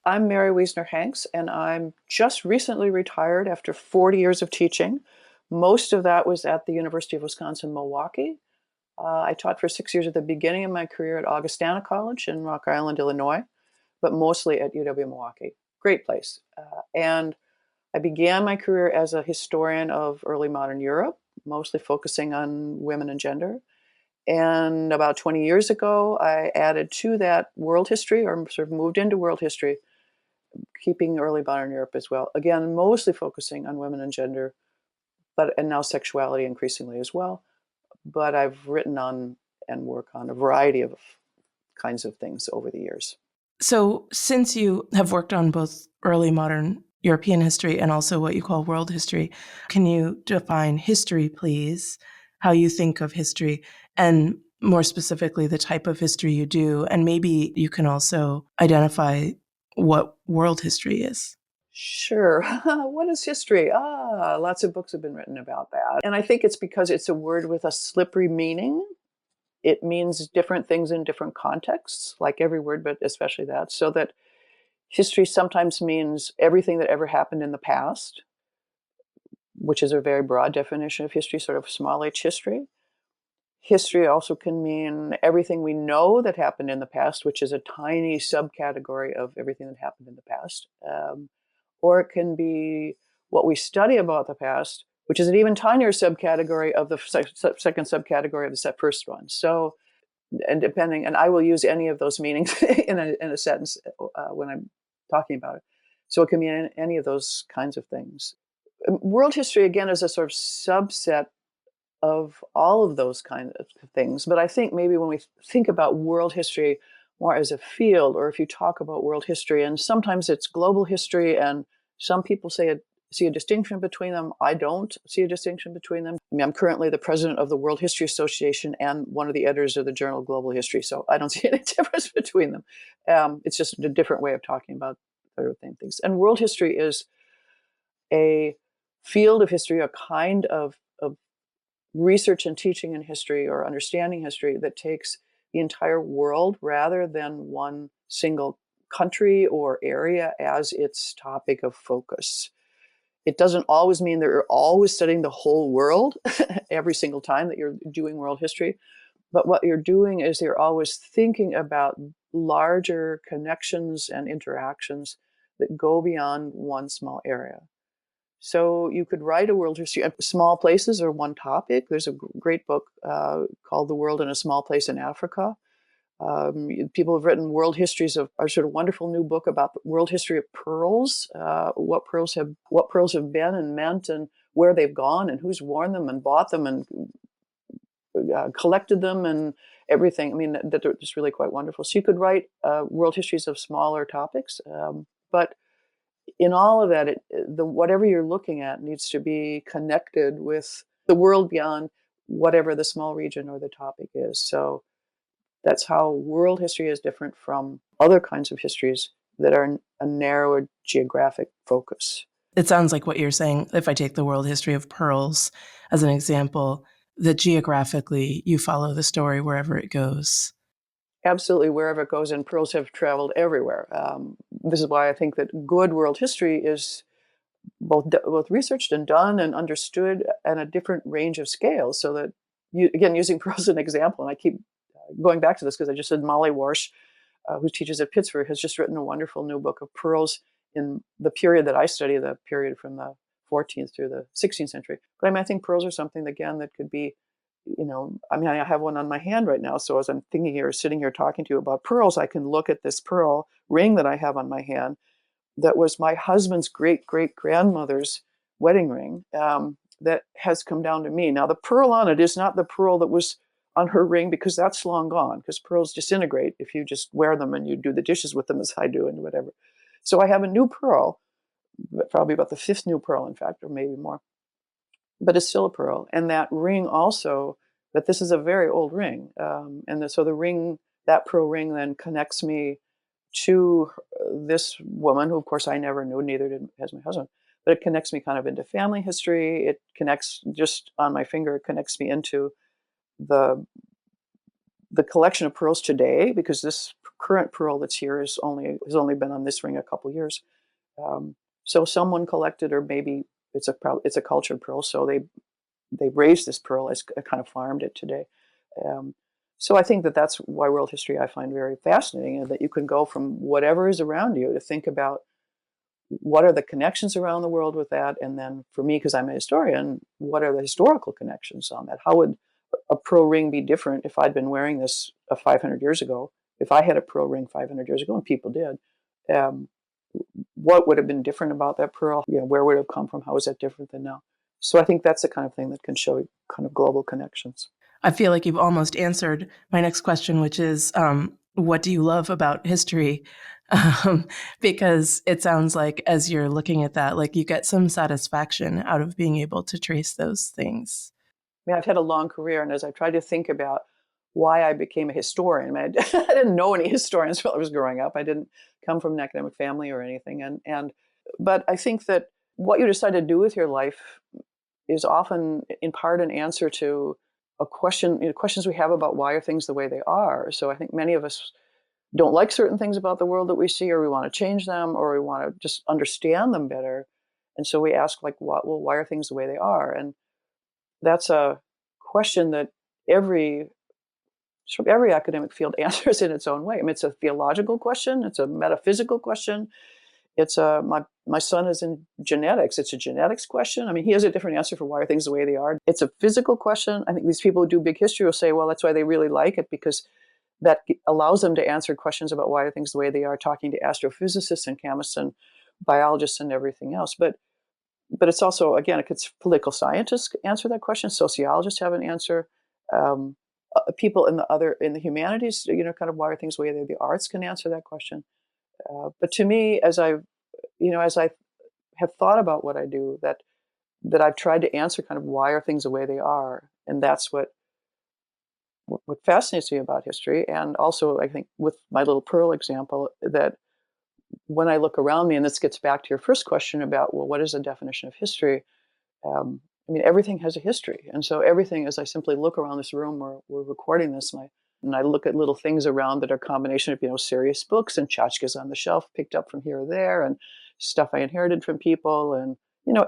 I'm Mary Wiesner-Hanks, and I'm just recently retired after 40 years of teaching. Most of that was at the University of Wisconsin-Milwaukee. I taught for 6 years at the beginning of my career at Augustana College in Rock Island, Illinois, but mostly at UW-Milwaukee. Great place. And I began my career as a historian of early modern Europe, mostly focusing on women and gender. And about 20 years ago, I added to that world history, or sort of moved into world history, keeping early modern Europe as well. Again, mostly focusing on women and gender, and now sexuality increasingly as well. But I've written on and work on a variety of kinds of things over the years. So since you have worked on both early modern European history and also what you call world history, can you define history, please? How you think of history, and more specifically, the type of history you do, and maybe you can also identify what world history is. Sure. What is history? Lots of books have been written about that. And I think it's because it's a word with a slippery meaning. It means different things in different contexts, like every word, but especially that. So that history sometimes means everything that ever happened in the past, which is a very broad definition of history, sort of small h history. History also can mean everything we know that happened in the past, which is a tiny subcategory of everything that happened in the past. Or it can be what we study about the past, which is an even tinier subcategory of the second subcategory of the first one. So, and I will use any of those meanings in a sentence when I'm talking about it. So it can mean any of those kinds of things. World history, again, is a sort of subset of all of those kinds of things. But I think maybe when we think about world history more as a field, or if you talk about world history, and sometimes it's global history, and some people see a distinction between them. I don't see a distinction between them. I mean, I'm currently the president of the World History Association and one of the editors of the Journal of Global History, so I don't see any difference between them. It's just a different way of talking about the same things. And world history is a field of history, a kind of research and teaching in history or understanding history that takes the entire world rather than one single country or area as its topic of focus. It doesn't always mean that you're always studying the whole world every single time that you're doing world history, but what you're doing is you're always thinking about larger connections and interactions that go beyond one small area. So you could write a world history. Small places are one topic. There's a great book called The World in a Small Place in Africa. People have written world histories of our sort of wonderful new book about the world history of pearls, what pearls have been and meant, and where they've gone, and who's worn them and bought them and collected them and everything. I mean, that they're just really quite wonderful. So you could write world histories of smaller topics, but in all of that, whatever you're looking at needs to be connected with the world beyond whatever the small region or the topic is. So that's how world history is different from other kinds of histories that are a narrower geographic focus. It sounds like what you're saying, if I take the world history of pearls as an example, that geographically you follow the story wherever it goes. Absolutely, wherever it goes, and pearls have traveled everywhere. This is why I think that good world history is both researched and done and understood at a different range of scales. So that, again, using pearls as an example, and I keep going back to this because I just said Molly Warsh, who teaches at Pittsburgh, has just written a wonderful new book of pearls in the period that I study, the period from the 14th through the 16th century. But I mean, I think pearls are something, again, that could be, I mean, I have one on my hand right now. So as I'm thinking here, sitting here talking to you about pearls, I can look at this pearl ring that I have on my hand that was my husband's great-great-grandmother's wedding ring, that has come down to me. Now, the pearl on it is not the pearl that was on her ring, because that's long gone, because pearls disintegrate if you just wear them and you do the dishes with them, as I do, and whatever. So I have a new pearl, probably about the fifth new pearl, in fact, or maybe more, but it's still a pearl. And that ring also, but this is a very old ring. So the ring, that pearl ring, then connects me to this woman, who of course I never knew, neither has my husband, but it connects me kind of into family history. It connects, just on my finger, it connects me into the collection of pearls today, because this current pearl that's here has only been on this ring a couple years. So someone collected, or maybe it's a cultured pearl, so they raised this pearl as kind of farmed it today. Um, so I think that's why world history I find very fascinating, and that you can go from whatever is around you to think about what are the connections around the world with that, and then for me, because I'm a historian, what are the historical connections on that? How would a pearl ring be different if I'd been wearing this 500 years ago? If I had a pearl ring 500 years ago, and people did, um, what would have been different about that pearl? Where would it have come from? How is that different than now? So I think that's the kind of thing that can show kind of global connections. I feel like you've almost answered my next question, which is, what do you love about history? Because it sounds like as you're looking at that, like you get some satisfaction out of being able to trace those things. I mean, I've had a long career, and as I tried to think about why I became a historian, I mean, I didn't know any historians while I was growing up. I didn't come from an academic family or anything, but I think that what you decide to do with your life is often, in part, an answer to a question, questions we have about why are things the way they are. So I think many of us don't like certain things about the world that we see, or we want to change them, or we want to just understand them better. And so we ask, like, why are things the way they are? And that's a question that every every academic field answers in its own way. I mean, it's a theological question, it's a metaphysical question. It's a my son is in genetics. It's a genetics question. I mean, he has a different answer for why are things the way they are. It's a physical question. I think these people who do big history will say, well, that's why they really like it, because that allows them to answer questions about why are things the way they are, talking to astrophysicists and chemists and biologists and everything else. But it's also, again, it's political scientists answer that question. Sociologists have an answer. Um, People in the humanities, kind of why are things the way they are. The arts can answer that question. But to me, as I have thought about what I do, that I've tried to answer kind of why are things the way they are, and that's what fascinates me about history. And also, I think with my little pearl example, that when I look around me, and this gets back to your first question about, well, what is the definition of history? I mean, everything has a history, and so everything. As I simply look around this room, we're recording this, and I look at little things around that are a combination of serious books and tchotchkes on the shelf picked up from here or there, and stuff I inherited from people, and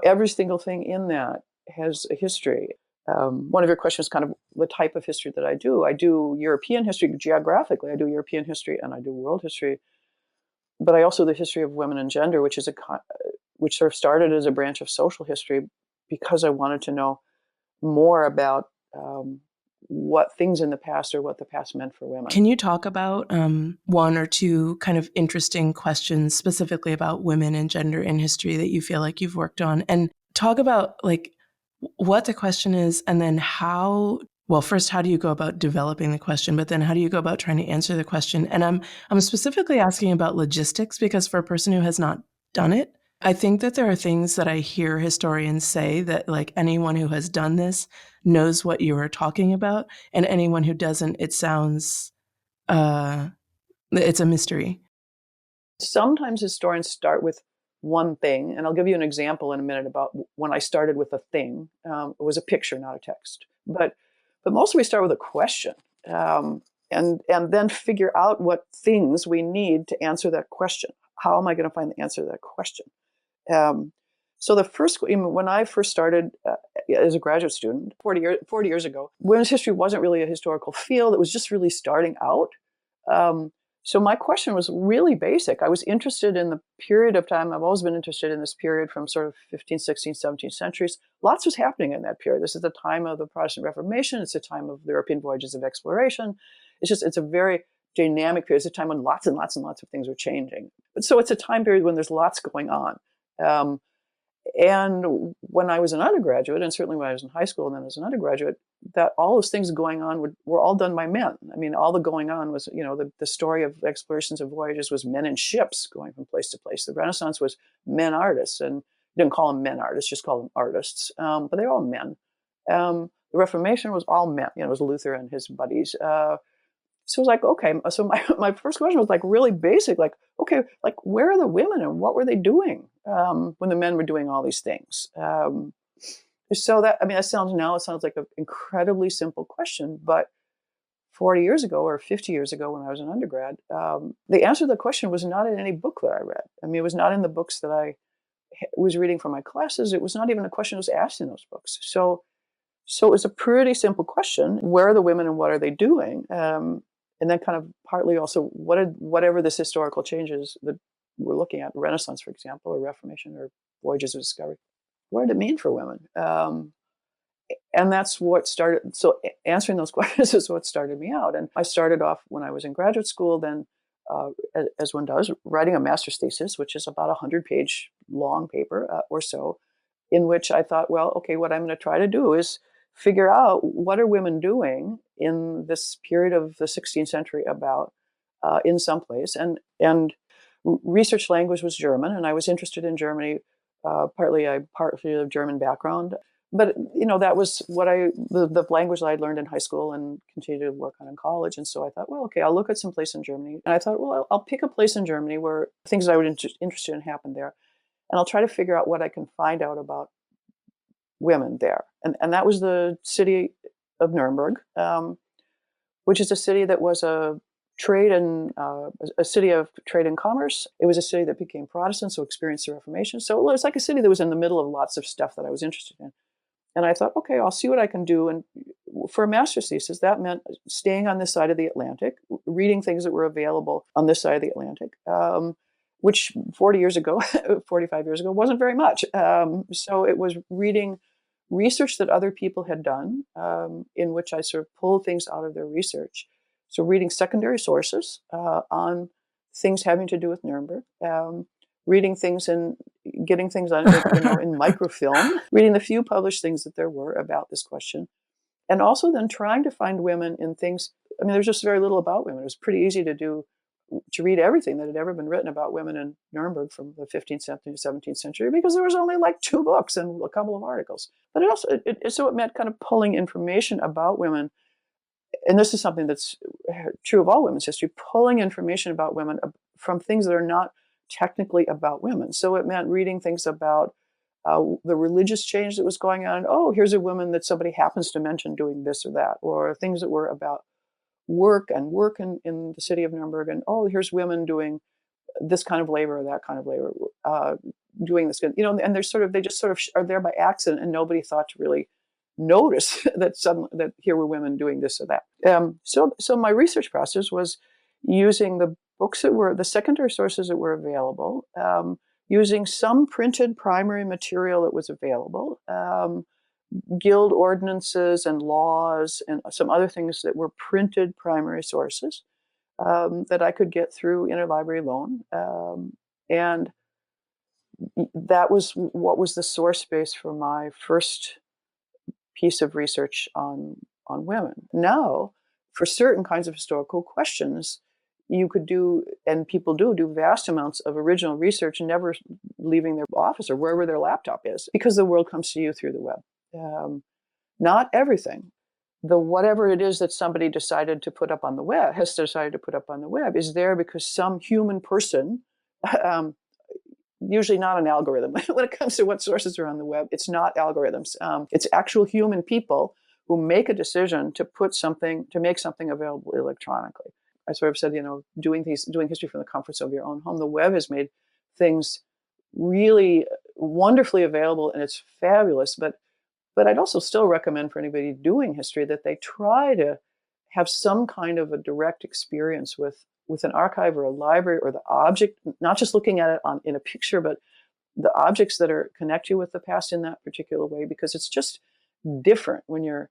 every single thing in that has a history. One of your questions, kind of the type of history that I do. I do European history geographically. I do European history and I do world history, but I also do the history of women and gender, which sort of started as a branch of social history because I wanted to know more about what things in the past, or what the past meant for women. Can you talk about one or two kind of interesting questions specifically about women and gender in history that you feel like you've worked on, and talk about like what the question is, and then first, how do you go about developing the question, but then how do you go about trying to answer the question? And I'm specifically asking about logistics, because for a person who has not done it, I think that there are things that I hear historians say that, like, anyone who has done this knows what you are talking about, and anyone who doesn't, it sounds it's a mystery. Sometimes historians start with one thing, and I'll give you an example in a minute about when I started with a thing. It was a picture, not a text. But mostly we start with a question, and then figure out what things we need to answer that question. How am I going to find the answer to that question? So when I first started as a graduate student 40 years ago, women's history wasn't really a historical field. It was just really starting out. So my question was really basic. I was interested in the period of time. I've always been interested in this period from sort of 15th, 16th, 17th centuries. Lots was happening in that period. This is the time of the Protestant Reformation. It's the time of the European voyages of exploration. It's a very dynamic period. It's a time when lots and lots and lots of things are changing. But so it's a time period when there's lots going on. And when I was an undergraduate, and certainly when I was in high school and then as an undergraduate, that all those things going on were all done by men. I mean, all the going on was, the story of explorations and voyages was men in ships going from place to place. The Renaissance was men artists, and you didn't call them men artists, just call them artists. But they're all men. The Reformation was all men. It was Luther and his buddies. So it was like, okay. So my first question was like really basic, like, okay, like where are the women and what were they doing when the men were doing all these things? So that, I mean, it sounds like an incredibly simple question, but 40 years ago or 50 years ago when I was an undergrad, the answer to the question was not in any book that I read. I mean, it was not in the books that I was reading for my classes. It was not even a question that was asked in those books. So it was a pretty simple question: where are the women and what are they doing? And then kind of partly also whatever this historical changes that we're looking at, Renaissance, for example, or Reformation, or voyages of discovery, what did it mean for women? And that's what started. So answering those questions is what started me out. And I started off when I was in graduate school, then as one does, writing a master's thesis, which is about a 100-page long paper or so, in which I thought, well, okay, what I'm going to try to do is figure out what are women doing in this period of the 16th century about in some place. And research language was German, and I was interested in Germany. Partly of German background, but that was what the language that I'd learned in high school and continued to work on in college. And so I thought, well, okay, I'll look at some place in Germany. And I thought, well, I'll pick a place in Germany where things that I was interested in happened there, and I'll try to figure out what I can find out about women there. And that was the city of Nuremberg, which is a city that was a city of trade and commerce. It was a city that became Protestant, so experienced the Reformation. So it was like a city that was in the middle of lots of stuff that I was interested in. And I thought, okay, I'll see what I can do. And for a master's thesis, that meant staying on this side of the Atlantic, reading things that were available on this side of the Atlantic, which 40 years ago, 45 years ago, wasn't very much. So it was reading research that other people had done, in which I sort of pulled things out of their research. So reading secondary sources on things having to do with Nuremberg, reading things and getting things on, in microfilm, reading the few published things that there were about this question, and also then trying to find women in things. I mean, there's just very little about women. It was pretty easy to read everything that had ever been written about women in Nuremberg from the 15th century to 17th century, because there was only like 2 books and a couple of articles. But it meant kind of pulling information about women. And this is something that's true of all women's history, pulling information about women from things that are not technically about women. So it meant reading things about the religious change that was going on. Oh, here's a woman that somebody happens to mention doing this or that, or things that were about work in the city of Nuremberg. And oh, here's women doing this kind of labor or that kind of labor, doing this, and they just sort of are there by accident, and nobody thought to really notice that here were women doing this or that. So my research process was using the books that were the secondary sources that were available, using some printed primary material that was available, guild ordinances and laws and some other things that were printed primary sources that I could get through interlibrary loan. And that was what was the source base for my first piece of research on women. Now, for certain kinds of historical questions, you could do, and people do vast amounts of original research, never leaving their office or wherever their laptop is, because the world comes to you through the web. Not everything. Whatever it is that somebody decided to put up on the web, has decided to put up on the web, is there because some human person, usually not an algorithm. When it comes to what sources are on the web, it's not algorithms. It's actual human people who make a decision to make something available electronically. I sort of said, doing history from the comforts of your own home. The web has made things really wonderfully available, and it's fabulous. But I'd also still recommend for anybody doing history that they try to have some kind of a direct experience with an archive or a library or the object, not just looking at it in a picture, but the objects that connect you with the past in that particular way, because it's just different when you're,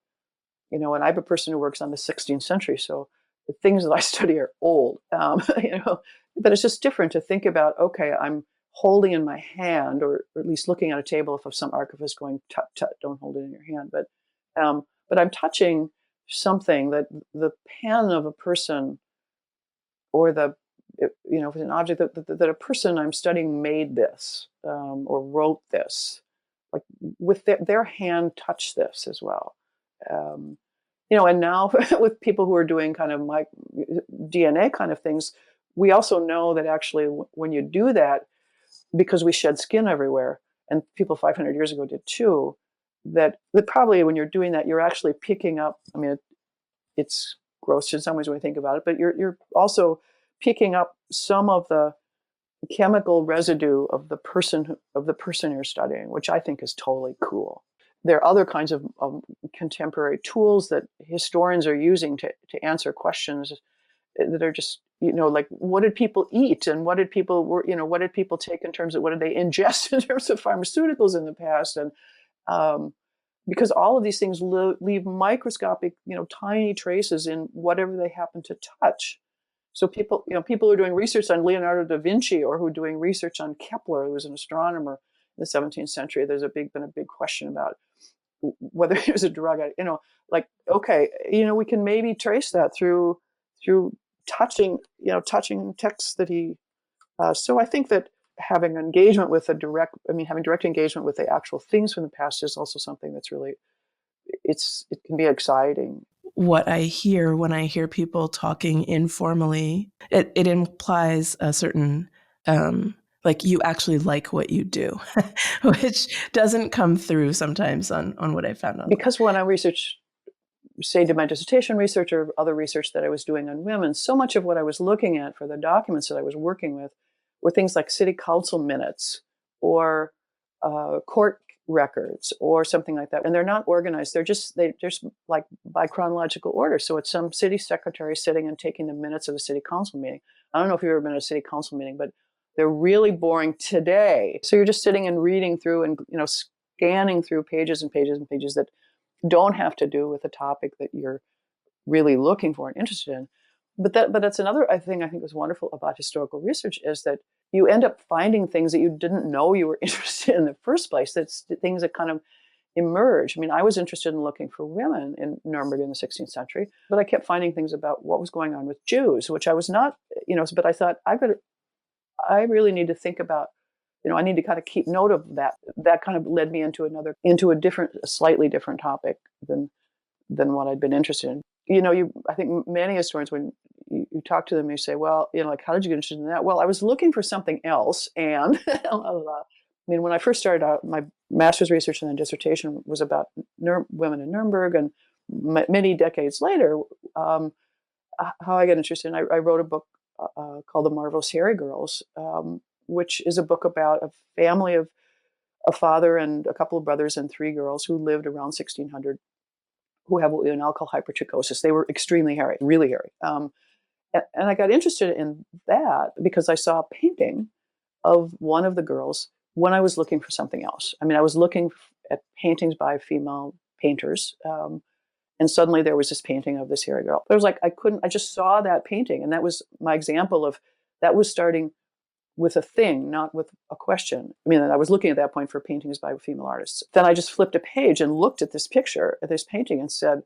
and I'm a person who works on the 16th century, so the things that I study are old, but it's just different to think about, okay, I'm holding in my hand, or at least looking at a table if some archivist going, tut, tut, don't hold it in your hand. But I'm touching something that the pen of a person, or if it's an object that a person I'm studying made this, or wrote this, like with their hand touched this as well. And now with people who are doing kind of DNA kind of things, we also know that actually when you do that, because we shed skin everywhere, and people 500 years ago did too, that probably when you're doing that, you're actually picking up, it's gross in some ways when we think about it, but you're also picking up some of the chemical residue of the person you're studying, which I think is totally cool. There are other kinds of contemporary tools that historians are using to answer questions that are just, like, what did people eat, and what did people take in terms of, what did they ingest in terms of pharmaceuticals in the past, and because all of these things leave microscopic, tiny traces in whatever they happen to touch. So people who are doing research on Leonardo da Vinci, or who are doing research on Kepler, who was an astronomer in the 17th century, there's been a big question about whether he was a drug addict. Like, okay, we can maybe trace that through touching texts that he. So I think that having direct engagement with the actual things from the past is also something that's really, it can be exciting. What I hear when I hear people talking informally, it implies a certain, like, you actually like what you do, which doesn't come through sometimes on what I found on. Because when I research, say, did my dissertation research or other research that I was doing on women, so much of what I was looking at for the documents that I was working with were things like city council minutes or court records or something like that. And they're not organized. They're just like by chronological order. So it's some city secretary sitting and taking the minutes of a city council meeting. I don't know if you've ever been to a city council meeting, but they're really boring today. So you're just sitting and reading through and, scanning through pages and pages and pages that don't have to do with the topic that you're really looking for and interested in. But that's another thing I think was wonderful about historical research, is that you end up finding things that you didn't know you were interested in the first place. That's things that kind of emerge. I mean, I was interested in looking for women in Nuremberg in the 16th century, but I kept finding things about what was going on with Jews, which I was not, but I thought, I really need to think about, I need to kind of keep note of that. That kind of led me into a slightly different topic than what I'd been interested in. I think many historians, when you talk to them, you say, well, like, how did you get interested in that? Well, I was looking for something else. And I mean, when I first started out, my master's research and then dissertation was about women in Nuremberg. And many decades later, how I got interested, I wrote a book called The Marvelous Hairy Girls, which is a book about a family of a father and a couple of brothers and 3 girls who lived around 1600, who have what we now call hypertrichosis. They were extremely hairy, really hairy. And I got interested in that because I saw a painting of one of the girls when I was looking for something else. I mean, I was looking at paintings by female painters, and suddenly there was this painting of this hairy girl. But I was like, I just saw that painting, and that was my example of, that was starting with a thing, not with a question. I mean, I was looking at that point for paintings by female artists. Then I just flipped a page and looked at this picture, at this painting, and said,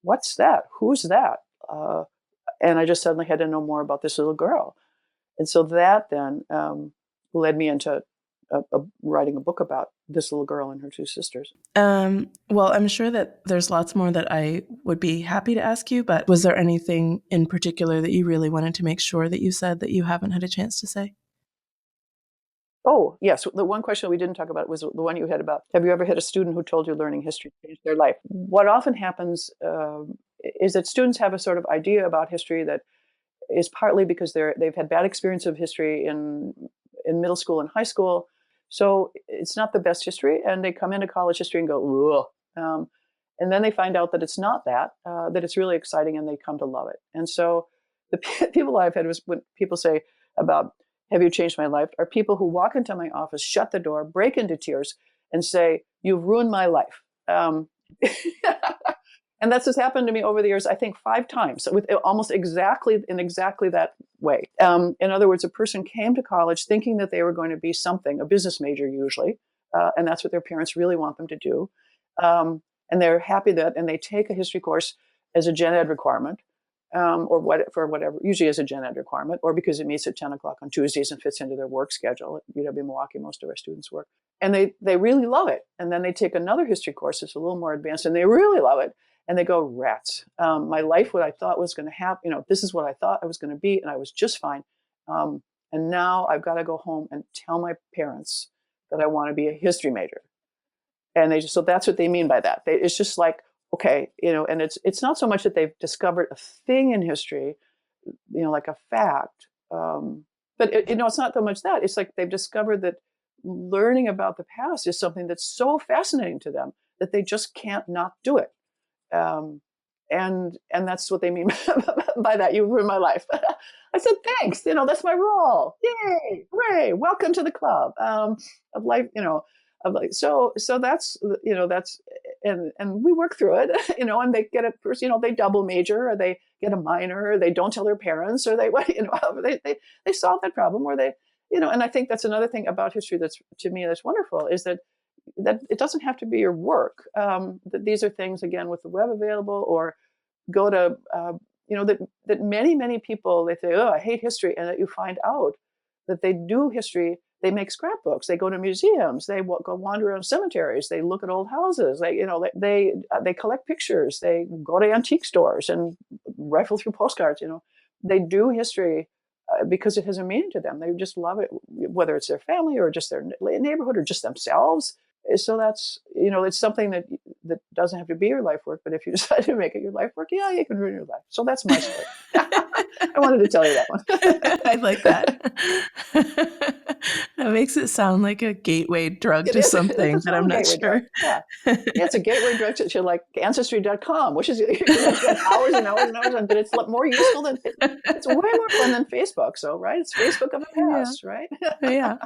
what's that? Who's that? And I just suddenly had to know more about this little girl. And so that then led me into writing a book about this little girl and her 2 sisters. Well, I'm sure that there's lots more that I would be happy to ask you, but was there anything in particular that you really wanted to make sure that you said that you haven't had a chance to say? Oh, yes. The one question we didn't talk about was the one you had about, have you ever had a student who told you learning history changed their life? What often happens is that students have a sort of idea about history that is partly because they've had bad experience of history in middle school and high school. So it's not the best history, and they come into college history and go, ugh. And then they find out that it's not that it's really exciting, and they come to love it. And so the people I've had, was when people say about, have you changed my life, are people who walk into my office, shut the door, break into tears, and say, you've ruined my life. And that's just happened to me over the years, I think 5 times, with almost exactly that way. In other words, a person came to college thinking that they were going to be something, a business major usually, and that's what their parents really want them to do. And they're happy that, and they take a history course as a gen ed requirement, or whatever, usually as a gen ed requirement, or because it meets at 10 o'clock on Tuesdays and fits into their work schedule. At UW-Milwaukee, most of our students work. And they really love it. And then they take another history course that's a little more advanced, and they really love it. And they go, rats. My life, what I thought was going to happen, this is what I thought I was going to be, and I was just fine. And now I've got to go home and tell my parents that I want to be a history major. And so that's what they mean by that. It's just like, okay, and it's not so much that they've discovered a thing in history, like a fact. But it's not so much that. It's like they've discovered that learning about the past is something that's so fascinating to them that they just can't not do it. Um, and that's what they mean by that. You ruined my life. I said, thanks. That's my role. Yay, hooray! Welcome to the club of life. Of like so that's that's and we work through it. And they get a person. They double major, or they get a minor, or they don't tell their parents, or they they solve that problem, or they And I think that's another thing about history that's, to me, that's wonderful, is that it doesn't have to be your work. That these are things, again, with the web available, or go to that many people, they say, oh, I hate history, and that you find out that they do history. They make scrapbooks. They go to museums. They go wander around cemeteries. They look at old houses. They collect pictures. They go to antique stores and rifle through postcards. They do history because it has a meaning to them. They just love it, whether it's their family or just their neighborhood or just themselves. So that's, it's something that doesn't have to be your life work, but if you decide to make it your life work, yeah, you can ruin your life. So that's my story. I wanted to tell you that one. I like that. That makes it sound like a gateway drug to something that I'm not sure. Yeah, it's a gateway drug to like Ancestry.com, which is you can spend hours and hours and hours on, but it's more useful than it's way more fun than Facebook. So, right, it's Facebook of the past, right? Yeah.